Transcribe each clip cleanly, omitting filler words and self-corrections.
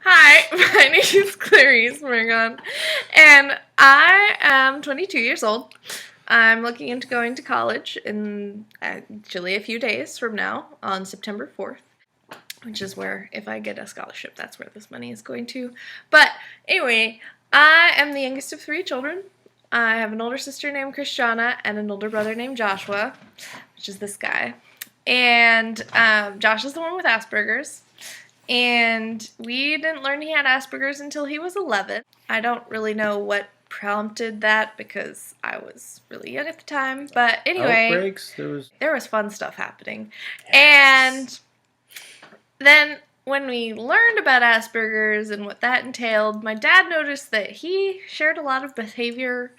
Hi, my name is Clarisse Mirgnon, and I am 22 years old. I'm looking into going to college in actually a few days from now on September 4th, which is where, if I get a scholarship, that's where this money is going to. But anyway, I am the youngest of three children. I have an older sister named Christiana and an older brother named Joshua, which is this guy. And Josh is the one with Asperger's. And we didn't learn he had Asperger's until he was 11. I don't really know what prompted that because I was really young at the time. But anyway, Outbreaks? There was fun stuff happening. Yes. And then when we learned about Asperger's and what that entailed, my dad noticed that he shared a lot of behavior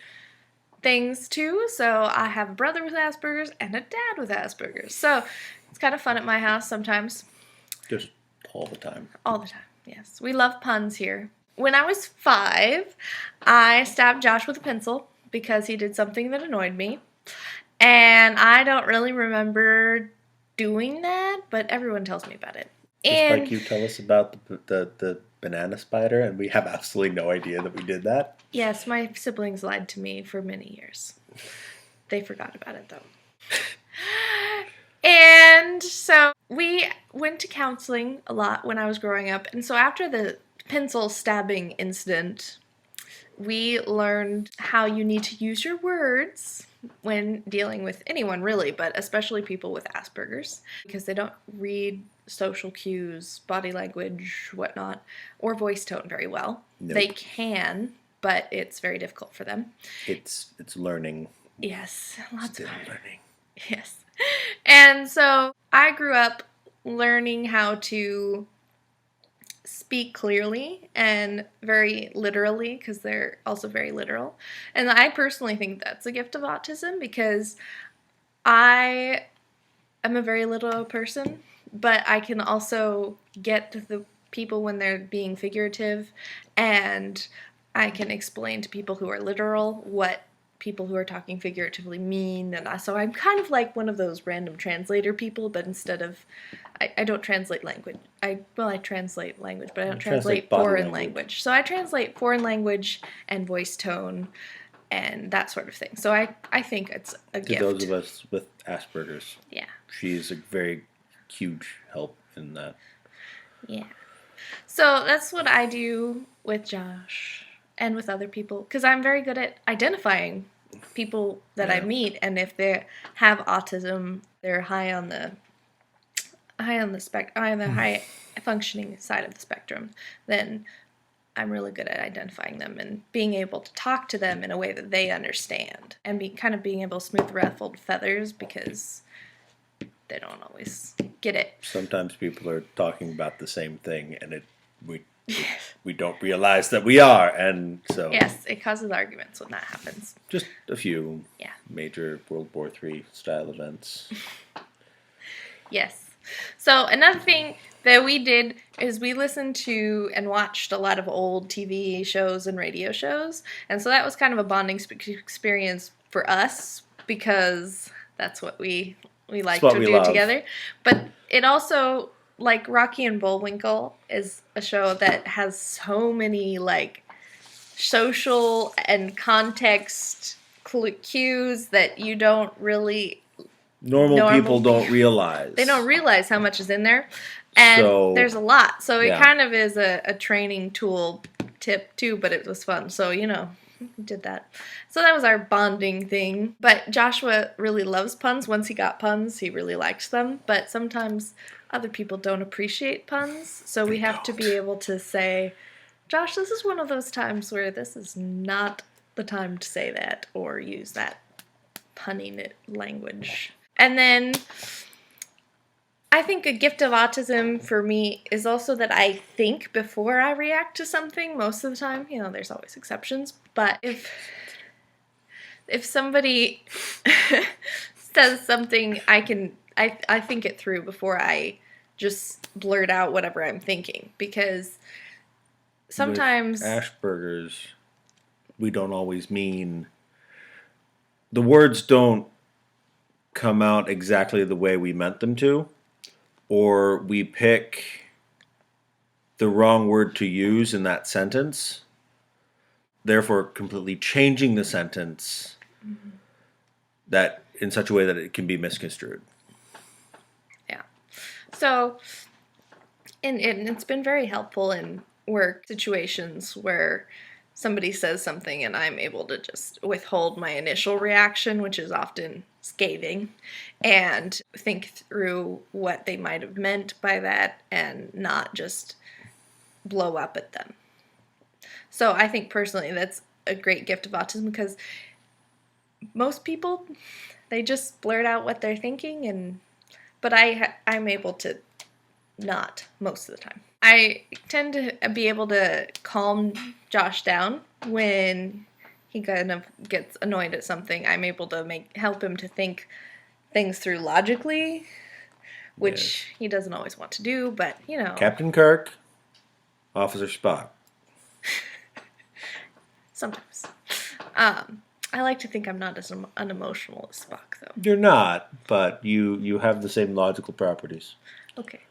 things too. So I have a brother with Asperger's and a dad with Asperger's. So it's kind of fun at my house sometimes. Just all the time. All the time, yes. We love puns here. When I was 5, I stabbed Josh with a pencil because he did something that annoyed me. And I don't really remember doing that, but everyone tells me about it. Just like you tell us about the banana spider, and we have absolutely no idea that we did that. Yes, my siblings lied to me for many years. They forgot about it, though. And so we went to counseling a lot when I was growing up. And so after the pencil stabbing incident, we learned how you need to use your words when dealing with anyone, really, but especially people with Asperger's, because they don't read social cues, body language, whatnot, or voice tone very well. Nope. They can, but it's very difficult for them. It's learning. Yes, lots Still of learning. Yes. And so I grew up learning how to speak clearly and very literally, because they're also very literal. And I personally think that's a gift of autism because I am a very literal person, but I can also get to the people when they're being figurative, and I can explain to people who are literal what people who are talking figuratively mean. And so I'm kind of like one of those random translator people, but instead of I don't translate language. I translate language, but I don't translate foreign language. So I translate foreign language and voice tone and that sort of thing. So I think it's a gift. To those of us with Asperger's. Yeah. She's a very huge help in that. Yeah. So that's what I do with Josh and with other people, because I'm very good at identifying people that I meet, and if they have autism, they're high functioning side of the spectrum, then I'm really good at identifying them and being able to talk to them in a way that they understand, and being able to smooth ruffled feathers because they don't always get it. Sometimes people are talking about the same thing, and we don't realize that we are, and so yes, it causes arguments when that happens. Just a few major World War III style events. Yes. So another thing that we did is we listened to and watched a lot of old TV shows and radio shows, and so that was kind of a bonding experience for us because that's what we like to do together. But it also, like, Rocky and Bullwinkle is a show that has so many like social and context cues that you don't really normal people don't realize. They don't realize how much is in there. And there's a lot. So it kind of is a training tool tip too, but it was fun. So, we did that. So that was our bonding thing. But Joshua really loves puns. Once he got puns, he really likes them. But sometimes other people don't appreciate puns. So we have to be able to say, Josh, this is one of those times where this is not the time to say that or use that punning language. And then I think a gift of autism for me is also that I think before I react to something most of the time. There's always exceptions, but if somebody says something, I think it through before I just blurt out whatever I'm thinking, because sometimes with Asperger's, we don't always mean, the words don't come out exactly the way we meant them to, or we pick the wrong word to use in that sentence, therefore completely changing the sentence that in such a way that it can be misconstrued. Yeah. So, and it's been very helpful in work situations where somebody says something and I'm able to just withhold my initial reaction, which is often scathing, and think through what they might have meant by that and not just blow up at them. So I think personally that's a great gift of autism, because most people, they just blurt out what they're thinking, but I'm able to not most of the time. I tend to be able to calm Josh down when he kind of gets annoyed at something. I'm able to help him to think things through logically, which he doesn't always want to do, but you know. Captain Kirk, Officer Spock. Sometimes. I like to think I'm not as unemotional as Spock, though. You're not, but you have the same logical properties. Okay.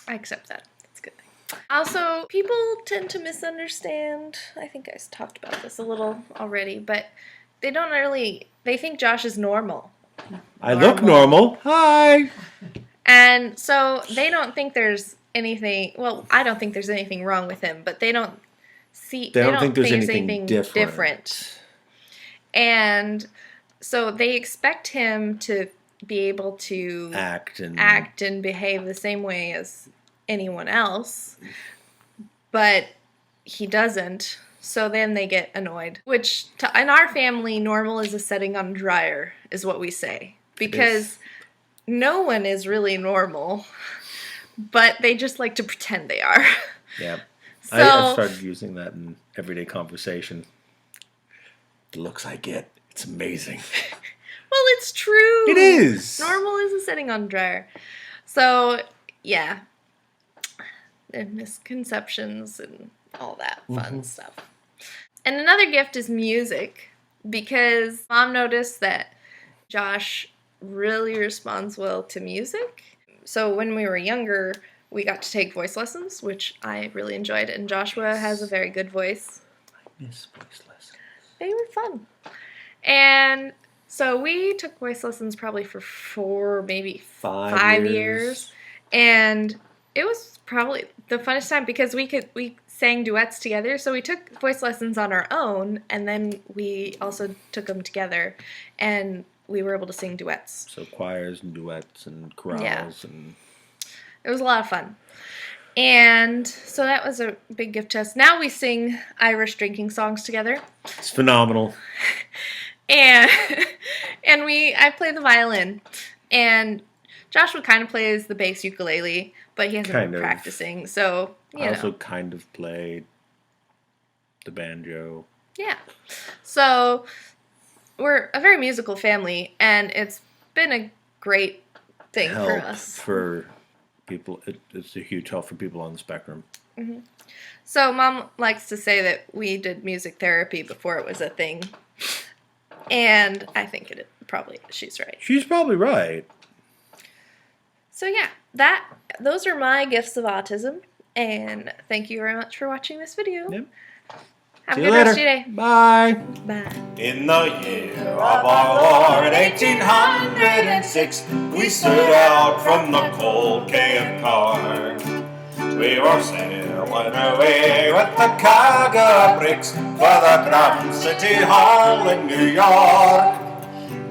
I accept that. That's a good thing. Also, people tend to misunderstand. I think I talked about this a little already, but they think Josh is normal. I look normal. Hi. And so they don't think there's anything, well, I don't think there's anything wrong with him, but they don't think there's anything different. And so they expect him to be able to act and behave the same way as anyone else, but he doesn't. So then they get annoyed, which in our family, normal is a setting on a dryer, is what we say, because no one is really normal, but they just like to pretend they are. Yeah. So, I've started using that in everyday conversation. The looks I get, it's amazing. Well, it's true. It is. Normal is a setting on dryer. So, yeah. And misconceptions and all that fun stuff. And another gift is music, because Mom noticed that Josh really responds well to music. So when we were younger, we got to take voice lessons, which I really enjoyed, and Joshua has a very good voice. I miss voice lessons. They were fun. And so we took voice lessons probably for 4, maybe 5 years. And it was probably the funnest time, because we sang duets together. So we took voice lessons on our own, and then we also took them together, and we were able to sing duets. So choirs and duets and chorales and... It was a lot of fun. And so that was a big gift to us. Now we sing Irish drinking songs together. It's phenomenal. And I play the violin. And Joshua kind of plays the bass ukulele, but he hasn't been practicing. So, I also kind of played the banjo. Yeah. So we're a very musical family, and it's been a great thing for us. For people, it's a huge help for people on the spectrum. Mm-hmm. So Mom likes to say that we did music therapy before it was a thing, and I think she's right. She's probably right. So yeah, those are my gifts of autism, and thank you very much for watching this video. Yep. Have a good rest of your day. Bye. Bye. In the year of our Lord 1806, we stood out from the cold Cave car. We were sailing away with the cargo bricks for the Grand City Hall in New York.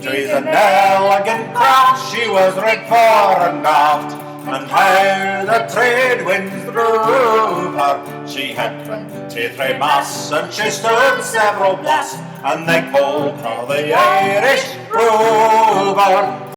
She's an elegant craft, she was rigged fore and aft, and how the trade winds drove her. She had 23 masts, and she stood several blasts, and they called her the Irish Rover.